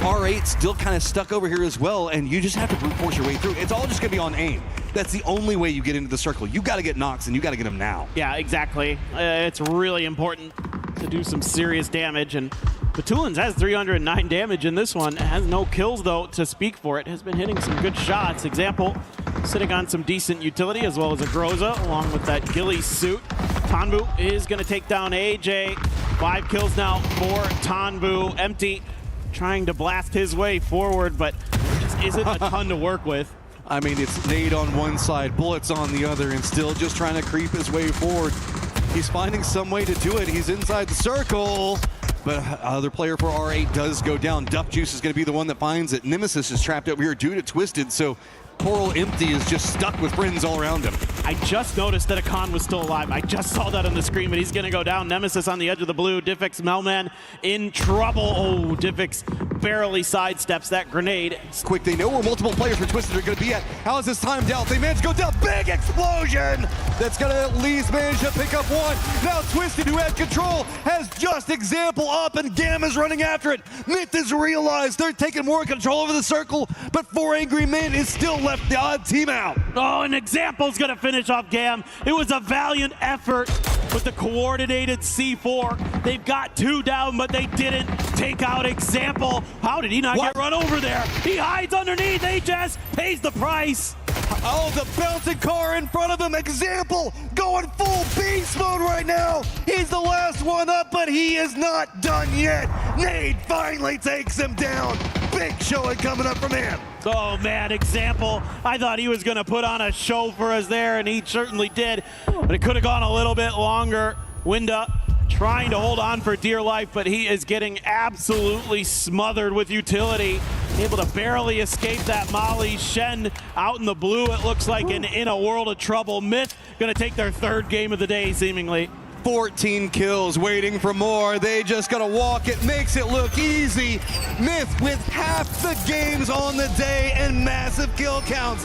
Speaker 3: R8 still kind of stuck over here as well, and you just have to brute force your way through. It's all just going to be on aim. That's the only way you get into the circle. You got to get Nox, and you got to get him now.
Speaker 4: Yeah, exactly. It's really important to do some serious damage, and Batulins has 309 damage in this one. Has no kills, though, to speak for it. Has been hitting some good shots. Example, sitting on some decent utility as well as a Groza along with that ghillie suit. Tanbu is going to take down AJ. 5 kills now for Tanbu. Empty trying to blast his way forward, but there just isn't a ton to work with.
Speaker 3: I mean, it's nade on one side, bullets on the other, and still just trying to creep his way forward. He's finding some way to do it. He's inside the circle, but other player for R8 does go down. Duck Juice is going to be the one that finds it. Nemesis is trapped over here due to Twisted, so Coral Empty is just stuck with friends all around him.
Speaker 4: I just noticed that Akan was still alive. I just saw that on the screen, but he's going to go down. Nemesis on the edge of the blue. Diffix Melman in trouble. Oh, Diffix barely sidesteps that grenade.
Speaker 3: It's quick. They know where multiple players for Twisted are going to be at. How is this timed out? They manage to go down. Big explosion! That's going to at least manage to pick up one. Now Twisted, who had control, has just Example up, and Gamma's running after it. Myth has realized they're taking more control over the circle, but 4 Angry Men is still left the odd team out.
Speaker 4: Oh, an Example's going to finish off Gam. It was a valiant effort with the coordinated C4. They've got 2 down, but they didn't take out Example. How did he not get run over there? He hides underneath. HS pays the price.
Speaker 3: Oh, the bouncing car in front of him. Example going full beast mode right now. He's the last one up, but he is not done yet. Nade finally takes him down. Big showing coming up from him.
Speaker 4: Oh man, Example. I thought he was going to put on a show for us there, and he certainly did. But it could have gone a little bit longer. Winda trying to hold on for dear life, but he is getting absolutely smothered with utility. Able to barely escape that molly. Shen out in the blue, it looks like, in a world of trouble. Myth going to take their 3rd game of the day, seemingly.
Speaker 3: 14 kills, waiting for more. They just gotta walk it, makes it look easy. Myth with half the games on the day and massive kill counts.